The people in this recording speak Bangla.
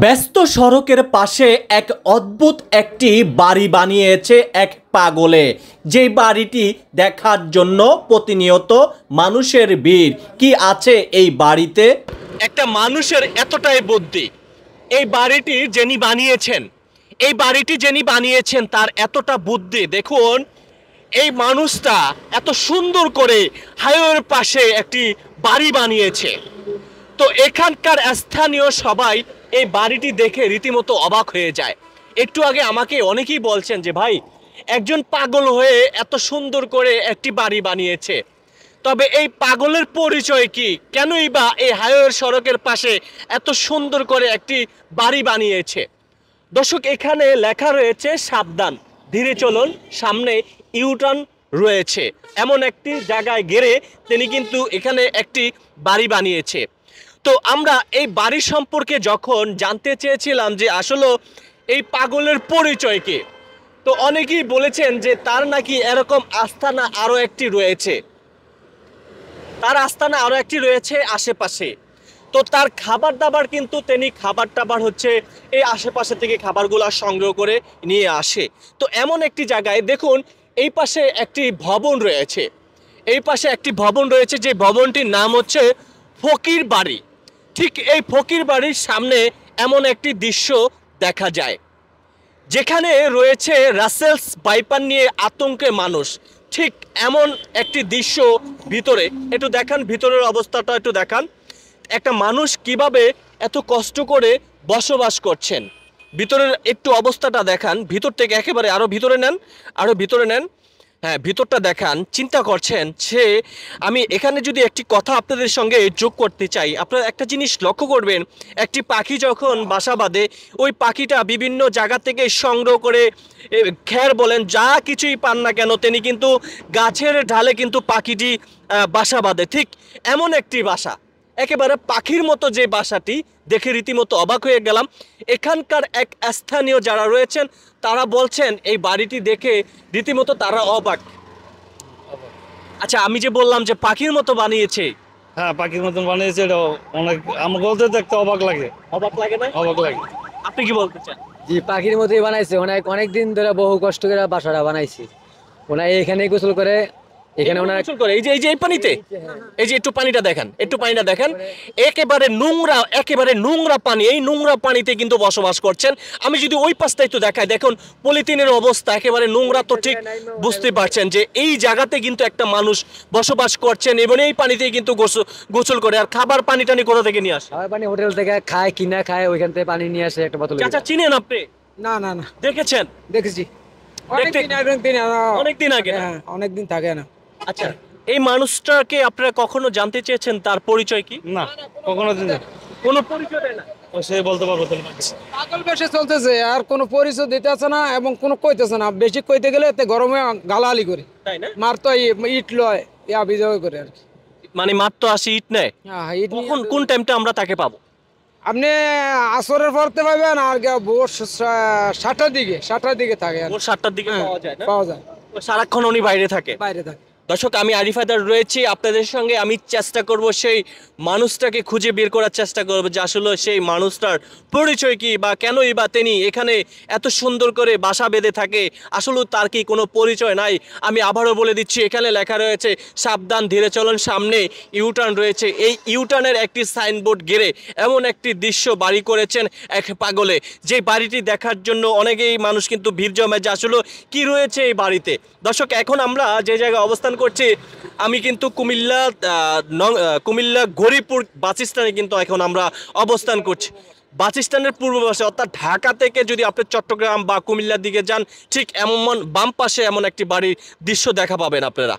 ব্যস্ত সড়কের পাশে এক অদ্ভুত একটি বাড়ি বানিয়েছে এক পাগলে। যেই বাড়িটি দেখার জন্য প্রতিনিয়ত মানুষের ভিড়। কি আছে এই বাড়িতে? একটা মানুষের এতটাই বুদ্ধি, এই বাড়িটি যিনি বানিয়েছেন তার এতটা বুদ্ধি। দেখুন, এই মানুষটা এত সুন্দর করে হাইওয়ের পাশে একটি বাড়ি বানিয়েছে। তো এখানকার স্থানীয় সবাই এই বাড়িটি দেখে রীতিমতো অবাক হয়ে যায়। একটু আগে আমাকে অনেকেই বলছেন যে ভাই, একজন পাগল হয়ে এত সুন্দর করে একটি বাড়ি বানিয়েছে, তবে এই পাগলের পরিচয় কি? কেনই বা এই হাইওয়ে সড়কের পাশে এত সুন্দর করে একটি বাড়ি বানিয়েছে? দর্শক, এখানে লেখা রয়েছে সাবধান, ধীরে চলুন, সামনে ইউটার্ন রয়েছে। এমন একটি জায়গায় গেড়ে তিনি কিন্তু এখানে একটি বাড়ি বানিয়েছে। তো আমরা এই বাড়ি সম্পর্কে যখন জানতে চেয়েছিলাম যে আসলে এই পাগলের পরিচয় কি, তো অনেকেই বলেছেন যে তার নাকি এরকম আস্তানা আরো একটি রয়েছে, আশেপাশে। তো তার খাবার দাবার কিন্তু তিনি খাবার টাবার হচ্ছে এই আশেপাশে থেকে খাবারগুলো সংগ্রহ করে নিয়ে আসে। তো এমন একটি জায়গায় দেখুন, এই পাশে একটি ভবন রয়েছে, যে ভবনটির নাম হচ্ছে ফকির বাড়ি। ঠিক এই ফকির বাড়ির সামনে এমন একটি দৃশ্য দেখা যায়, যেখানে রয়েছে রাসেলস বাইপার নিয়ে আতঙ্কে মানুষ। ঠিক এমন একটি দৃশ্য ভিতরে একটু দেখান, ভিতরের অবস্থাটা একটু দেখান। একটা মানুষ কিভাবে এত কষ্ট করে বসবাস করছেন, ভিতরের একটু অবস্থাটা দেখান। ভিতর থেকে একেবারে আরো ভিতরে নেন, হ্যাঁ, ভিতরটা দেখান। চিন্তা করছেন সে, আমি এখানে যদি একটি কথা আপনাদের সঙ্গে যোগ করতে চাই, আপনারা একটা জিনিস লক্ষ্য করবেন, একটি পাখি যখন বাসা বাঁধে, ওই পাখিটা বিভিন্ন জায়গা থেকে সংগ্রহ করে খের বলেন যা কিছুই পান না কেন, তিনি কিন্তু গাছের ঢালে কিন্তু পাখিটি বাসা বাঁধে। ঠিক এমন একটি বাসা, একেবারে পাখির মতো যে বাসাটি দেখে রীতিমতো অবাক হয়ে গেলাম। এখানকার এক স্থানীয় যারা রয়েছেন তারা বলছেন এই বাড়িটি দেখে রীতিমতো তারা অবাক। আচ্ছা, আমি যে বললাম যে পাখির মতো বানিয়েছে, হ্যাঁ, পাখির মতন বানিয়েছে, এটা অনেক আমার বলতে দেখতে অবাক লাগে না? অবাক লাগে। আপনি কি বলতে চান? জি, পাখির মতোই বানাইছে। অনেক দিন ধরে বহু কষ্ট করে বাসাটা বানাইছি। ওনার এখানেই গোসল করে, এখানে ওনার গোসল করে এই যে পানিতে, এই যে একটু পানিটা দেখেন, একেবারে নোংরা পানি। এই নোংরা পানিতে কিন্তু বসবাস করছেন। আমি যদি ওই পাশটা একটু দেখাই, দেখুন পলিথিনের অবস্থা একেবারে নোংরা। তো ঠিক বুঝতে পারছেন যে এই জায়গাতে কিন্তু একটা মানুষ বসবাস করছেন এবং এই পানিতেই কিন্তু গোসল করে। আর খাবার পানি টানি কোথা থেকে নিয়ে আসে? খাবার পানি হোটেল থেকে খায়, কিনা খায়, ওইখান থেকে পানি নিয়ে আসে একটা বোতলে। চাচা চিনেন আপনি? না, দেখেছেন? দেখেছি অনেকদিন আগে। অনেকদিন থাকে না। আচ্ছা, এই মানুষটাকে আপনারা কখনো জানতে চেয়েছেন তার পরিচয় কি? না, কখনো দিন কোনো পরিচয় দেয় না। সে বলতে পারবো তো। পাগল বেশে চলতেছে, আর কোনো পরিচয় দিতেছে না এবং কোনো কইতেছে না। বেশি কইতে গেলে এতে গরমে গালাগালি করে, তাই না? মারতো ইট লয়, বিজয় করে আর কি। মানে মাত্র 80 ইট নেয়। হ্যাঁ, ইট নিয়ে কোন টাইমটা আমরা তাকে পাবো? আপনি আসরের পড়তে পাবেন, আর ভোর 7টার দিকে থাকে, ভোর 7টার দিকে পাওয়া যায়। সারাক্ষণ উনি বাইরে থাকে। দর্শক, আমি আরিফ হায়দার রয়েছি আপনাদের সঙ্গে। আমি চেষ্টা করব সেই মানুষটাকে খুঁজে বের করার চেষ্টা করব যে আসলে সেই মানুষটার পরিচয় কি, বা কেনই বা তিনি এখানে এত সুন্দর করে বাসা বেঁধে থাকে। আসলে তার কি কোনো পরিচয় নাই? আমি আবারও বলে দিচ্ছি, এখানে লেখা রয়েছে সাবধান, ধীরে চলুন, সামনে ইউটার্ন রয়েছে। এই ইউটার্নের একটি সাইনবোর্ড গেড়ে এমন একটি দৃশ্য বাড়ি করেছেন এক পাগলে, যে বাড়িটি দেখার জন্য অনেকেই মানুষ কিন্তু ভিড় জমে যে আসলে কি রয়েছে এই বাড়িতে। দর্শক, এখন আমরা যে জায়গায় অবস্থান করছি, আমি কিন্তু কুমিল্লা গরিপুর বাস স্ট্যান্ডে কিন্তু এখন আমরা অবস্থান করছি। বাস স্ট্যান্ডের পূর্ব পাশে, অর্থাৎ ঢাকা থেকে যদি আপনি চট্টগ্রাম বা কুমিল্লার দিকে যান, ঠিক এমন বাম পাশে এমন একটি বাড়ির দৃশ্য দেখা পাবেন আপনারা।